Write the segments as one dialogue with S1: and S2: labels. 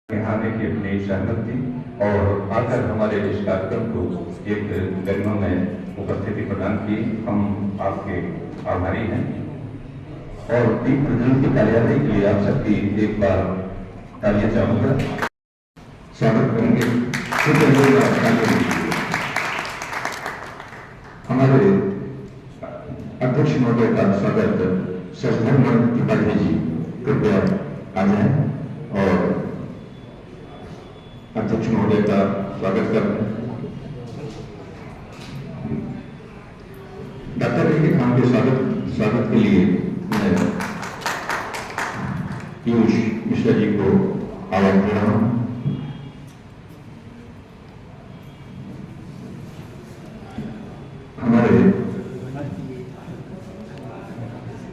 S1: यहाँ आने की अपनी सहमत थी और आकर हमारे इस कार्यक्रम को एक गरिमा में उपस्थिति प्रदान की। हम आपके आभारी हैं और टीम प्रधानमंत्री कार्यालय के लिए आप सबकी एक बार तालियां चाहूंगा, स्वागत करेंगे। हमारे अध्यक्ष महोदय का स्वागत सचधर्म त्रिपाठी जी कृपया आ जाए और अध्यक्ष महोदय का स्वागत करते हैं। डॉक्टर के खान के स्वागत के लिए मैं पीयूष मिश्रा जी को आवाज दे रहा हूं। हमारे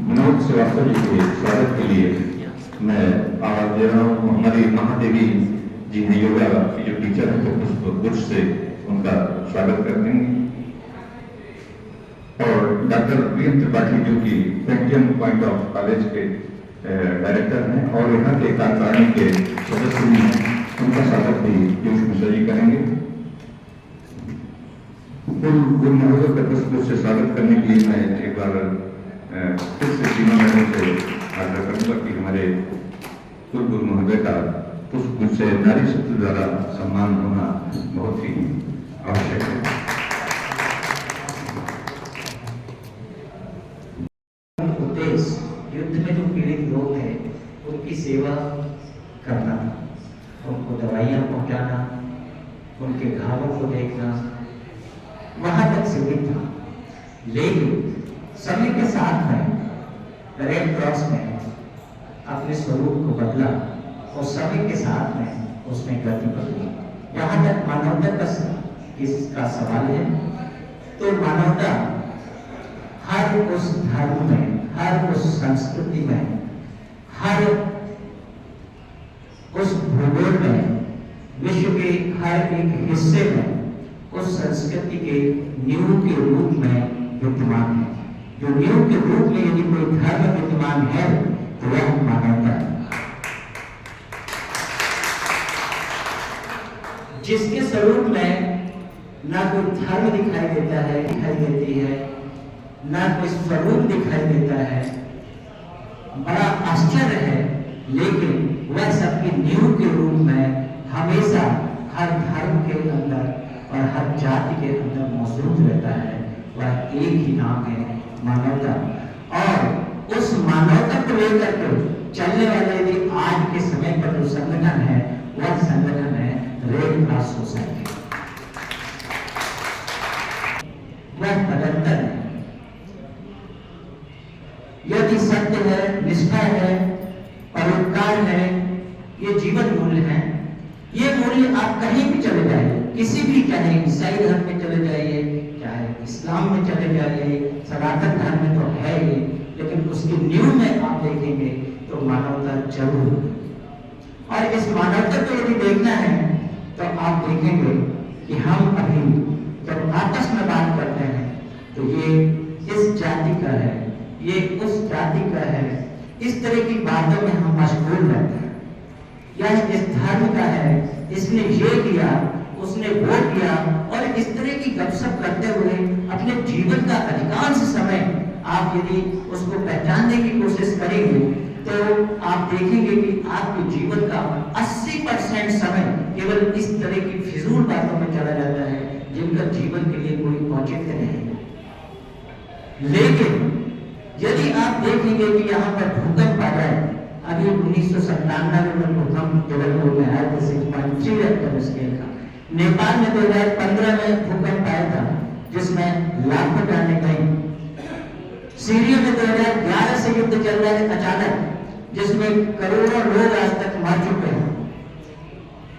S1: मनोज श्रीवास्तव जी के स्वागत के लिए मैं आवाज दे रहा हूं। हमारी महादेवी जी हैं योगा की जो टीचर हैं, तो पुष्प गुच्छ से उनका स्वागत करते हैं। और डॉक्टर वीएम त्रिपाठी जो कि पेंटियम पॉइंट ऑफ कॉलेज के डायरेक्टर हैं और यहाँ के कार्यकारिणी के सदस्य भी हैं, उनका स्वागत भी पीयूष मिश्रा जी करेंगे। गुरु महोदय का पुष्प गुच्छ से स्वागत करने के लिए मैं एक बार फिर से सीमा मैडम से आग्रह करूंगा कि हमारे गुरु महोदय का पुष्प गुच्छ से नारी शक्ति द्वारा सम्मान होना बहुत ही आवश्यक है।
S2: उद्देश्य युद्ध में जो पीड़ित लोग हैं उनकी सेवा करना, उनको दवाइयाँ पहुँचाना, उनके घावों को देखना, वहां तक सीमित था। लेकिन समय के साथ में रेड क्रॉस ने अपने स्वरूप को बदला और समय के साथ में उसने गति बदली। यहाँ तक मानवता का सवाल है, तो मानवता हर उस धर्म में, हर उस संस्कृति में, हर उस भूगोल में, विश्व के हर एक हिस्से में उस संस्कृति के नींव के रूप में विद्यमान है। जो नींव के रूप में यदि कोई धर्म विद्यमान है तो वह मानवता है, जिसके स्वरूप में ना कोई धर्म दिखाई देता है, दिखाई देती है, ना कोई स्वरूप दिखाई देता है। बड़ा आश्चर्य है, लेकिन वह सबकी नींव के रूप में हमेशा हर धर्म के अंदर और हर जाति के अंदर मौजूद रहता है। वह एक ही नाम है, मानवता। और उस मानवता को लेकर के चलने वाले यदि आज के समय पर जो संगठन है, वह संगठन है रेड क्रॉस सोसाइटी। वह निरंतर है। यदि सत्य है, निष्ठा है, परोपकार है, ये जीवन मूल्य है। ये मूल्य आप कहीं भी चले जाइए, किसी भी, चाहे ईसाई धर्म में चले जाइए, चाहे इस्लाम में चले जाइए, सनातन धर्म में तो है ही, लेकिन उसकी नींव में आप देखेंगे तो मानवता जरूर। और इस मानवता को यदि देखना है तो आप देखेंगे कि हम अभी जब आपस में बात करते हैं तो ये इस जाति का है, ये उस जाति का है, इस तरह की बातों में हम मशगूल रहते हैं। यह इस धर्म का है, इसने ये किया, उसने वो किया, और इस तरह की गपशप करते हुए अपने जीवन का अधिकांश समय आप यदि उसको पहचानने की कोशिश करेंगे तो आप देखेंगे कि आपके जीवन का 80% समय केवल इस तरह की फिजूल बातों में चला जाता है, जिनका जीवन के लिए कोई औचित्य नहीं है। लेकिन यदि आप देखेंगे कि यहाँ पर भूकंप आ जाए, अभी 1997 में भूकंप जबलपुर में आया था 6.3 रेक्टर स्केल का। नेपाल में 2015 में भूकंप आया था जिसमें लाखों जाने गई। सीरिया में 2011 से युद्ध चल रहा है अचानक, जिसमें करोड़ों लोग आज तक मर चुके हैं।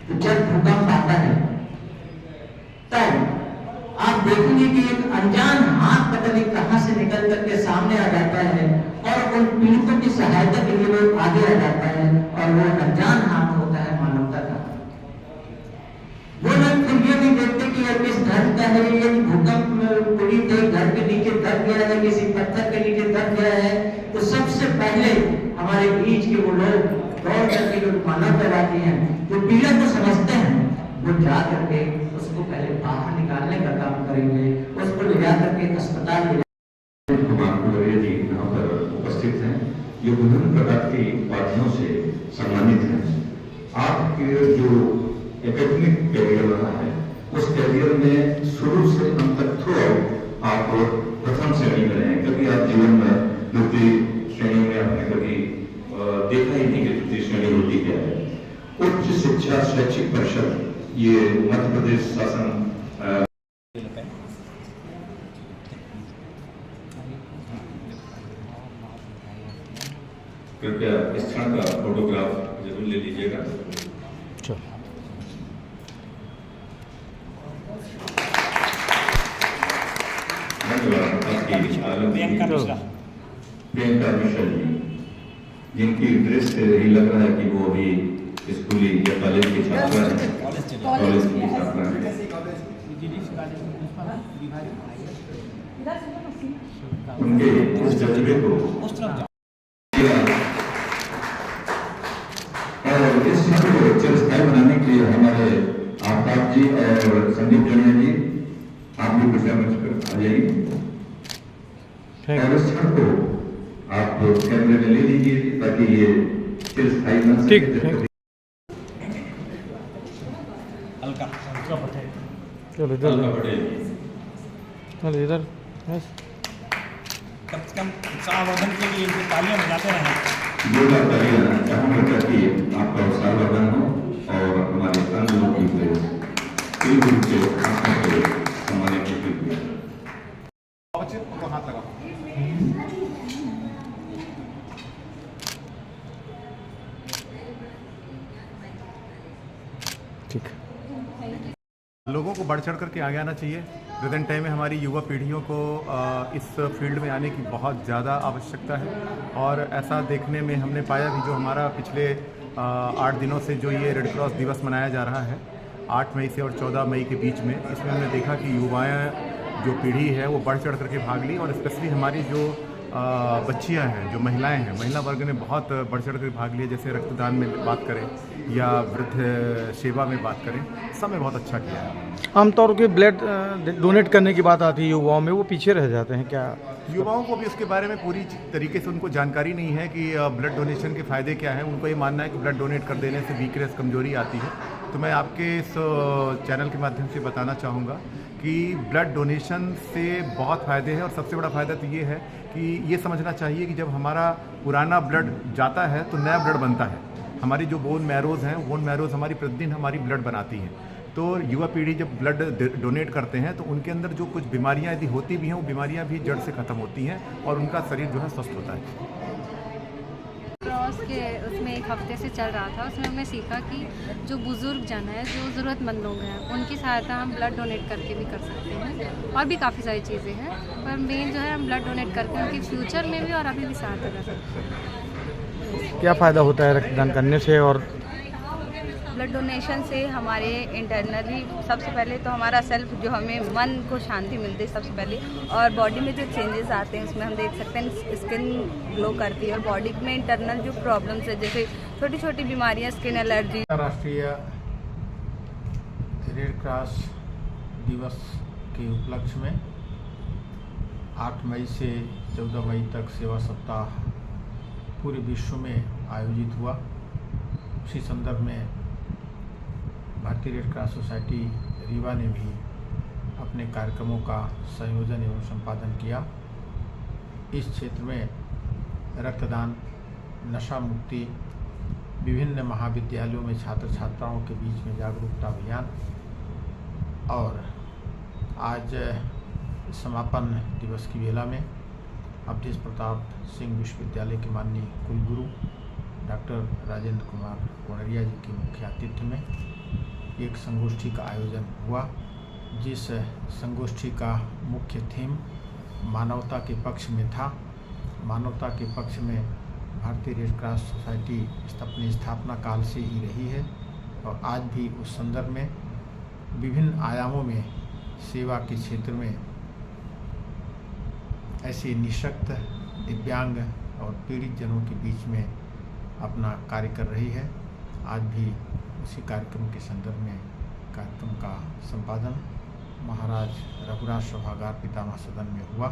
S2: तो जब भूकंप आता है तब आप देखेंगे कि एक अनजान हाथ पता नहीं कहां से निकल करके सामने आ जाता है और उन पीड़ितों की सहायता के लिए वो आगे आ जाता है, और वो अनजान हाथ होता है मानवता का। वो लोग फिर ये नहीं देखते कि यह किस धर्म का है, ये भूकंप में पीड़ित है, घर के नीचे दब गया है, किसी पत्थर के नीचे दब गया है, तो सबसे पहले हमारे बीच के वो लोग दौड़ करके लोग मानव कहलाती हैं, जो पीड़ा को समझते हैं, वो जा करके उसको पहले बाहर निकालने का काम करेंगे, उसको ले जा करके अस्पताल ले
S1: कुमार कुलरिया जी यहाँ पर उपस्थित हैं। ये विभिन्न प्रकार की उपाधियों से सम्मानित हैं। आपके जो एकेडमिक कैरियर रहा है, उस कैरियर में शुरू से अंत तक थ्रू आउट आप प्रथम श्रेणी में रहे। कभी आप जीवन में द्वितीय श्रेणी में आपने कभी देखा ही नहीं कि तृतीय श्रेणी होती क्या है। उच्च शिक्षा शैक्षिक परिषद ये मध्य प्रदेश शासन कृपया इस क्षण का फोटोग्राफ जरूर ले लीजिएगा। धन्यवाद। आपकी प्रियंका मिश्रा जी, जिनकी ड्रेस से ही लग रहा है कि वो अभी स्कूली या कॉलेज की छात्रा है, कॉलेज की छात्रा है। उनके इस जज्बे को और इस क्षण को चिरस्थायी बनाने के लिए हमारे आफ्ताब जी और संदीप जड़िया जी, आप भी कृपया मंच पर आ जाइए और इस क्षण को आप कैमरे में ले लीजिए ताकि ये चिरस्थायी बन सके।
S3: हल्का पटेल,
S4: चलो इधर बस
S3: कम से कम उत्साहवर्धन के लिए इनकी तालियां बजाते रहें।
S1: योगा करिए, चाहूँगा ताकि आपका उत्साहवर्धन हो और हमारे अन्य लोग भी रूप से सम्मानित होते हैं।
S3: हाथ लगा
S4: ठीक।
S5: लोगों को बढ़ चढ़ करके आगे आना चाहिए। प्रेजेंट टाइम में हमारी युवा पीढ़ियों को इस फील्ड में आने की बहुत ज़्यादा आवश्यकता है और ऐसा देखने में हमने पाया भी, जो हमारा पिछले 8 दिनों से जो ये रेड क्रॉस दिवस मनाया जा रहा है 8 मई से और 14 मई के बीच में, इसमें हमने देखा कि युवाएं जो पीढ़ी है वो बढ़ चढ़ करके भाग ली और स्पेशली हमारी जो बच्चियां हैं, जो महिलाएं हैं, महिला वर्ग ने बहुत बढ़ चढ़ कर भाग लिया। जैसे रक्तदान में बात करें या वृद्ध सेवा में बात करें, सब में बहुत अच्छा किया है।
S4: आमतौर के ब्लड डोनेट करने की बात आती है युवाओं में, वो पीछे रह जाते हैं क्या?
S5: युवाओं को भी उसके बारे में पूरी तरीके से उनको जानकारी नहीं है कि ब्लड डोनेशन के फ़ायदे क्या हैं। उनको ये मानना है कि ब्लड डोनेट कर देने से वीकनेस, कमजोरी आती है। तो मैं आपके इस चैनल के माध्यम से बताना चाहूँगा कि ब्लड डोनेशन से बहुत फ़ायदे हैं और सबसे बड़ा फ़ायदा तो ये है कि ये समझना चाहिए कि जब हमारा पुराना ब्लड जाता है तो नया ब्लड बनता है। हमारी जो बोन मैरोज़ हैं, बोन मैरोज़ हमारी प्रतिदिन हमारी ब्लड बनाती हैं। तो युवा पीढ़ी जब ब्लड डोनेट करते हैं तो उनके अंदर जो कुछ बीमारियां यदि होती भी हैं, वो बीमारियां भी जड़ से ख़त्म होती हैं और उनका शरीर जो है स्वस्थ होता है।
S6: क्रॉस के उसमें 1 हफ्ते से चल रहा था, उसमें हमने सीखा कि जो बुज़ुर्ग जन है, जो ज़रूरतमंद लोग हैं, उनकी सहायता हम ब्लड डोनेट करके भी कर सकते हैं और भी काफ़ी सारी चीज़ें हैं, पर मेन जो है हम ब्लड डोनेट करके उनके फ्यूचर में भी और अभी भी सहायता कर सकते हैं।
S4: क्या फ़ायदा होता है रक्तदान करने से? और
S7: ब्लड डोनेशन से हमारे इंटरनली सबसे पहले तो हमारा सेल्फ, जो हमें मन को शांति मिलती है सबसे पहले, और बॉडी में जो चेंजेस आते हैं उसमें हम देख सकते हैं स्किन ग्लो करती है और बॉडी में इंटरनल जो प्रॉब्लम्स है, जैसे छोटी छोटी बीमारियां, स्किन एलर्जी।
S8: राष्ट्रीय रेड क्रॉस दिवस के उपलक्ष्य में 8 मई से 14 मई तक सेवा सप्ताह पूरे विश्व में आयोजित हुआ। उसी संदर्भ में भारतीय रेड क्रॉस सोसाइटी रीवा ने भी अपने कार्यक्रमों का संयोजन एवं संपादन किया। इस क्षेत्र में रक्तदान, नशा मुक्ति, विभिन्न महाविद्यालयों में छात्र छात्राओं के बीच में जागरूकता अभियान और आज समापन दिवस की वेला में अवधेश प्रताप सिंह विश्वविद्यालय के माननीय कुलगुरु डॉक्टर राजेंद्र कुमार कोनरिया जी के मुख्य आतिथ्य में एक संगोष्ठी का आयोजन हुआ, जिस संगोष्ठी का मुख्य थीम मानवता के पक्ष में था। मानवता के पक्ष में भारतीय रेड क्रॉस सोसाइटी अपनी स्थापना काल से ही रही है और आज भी उस संदर्भ में विभिन्न आयामों में सेवा के क्षेत्र में ऐसे निःशक्त, दिव्यांग और पीड़ित जनों के बीच में अपना कार्य कर रही है। आज भी उसी कार्यक्रम के संदर्भ में कार्यक्रम का संपादन महाराज रघुराज सभागार पितामह सदन में हुआ।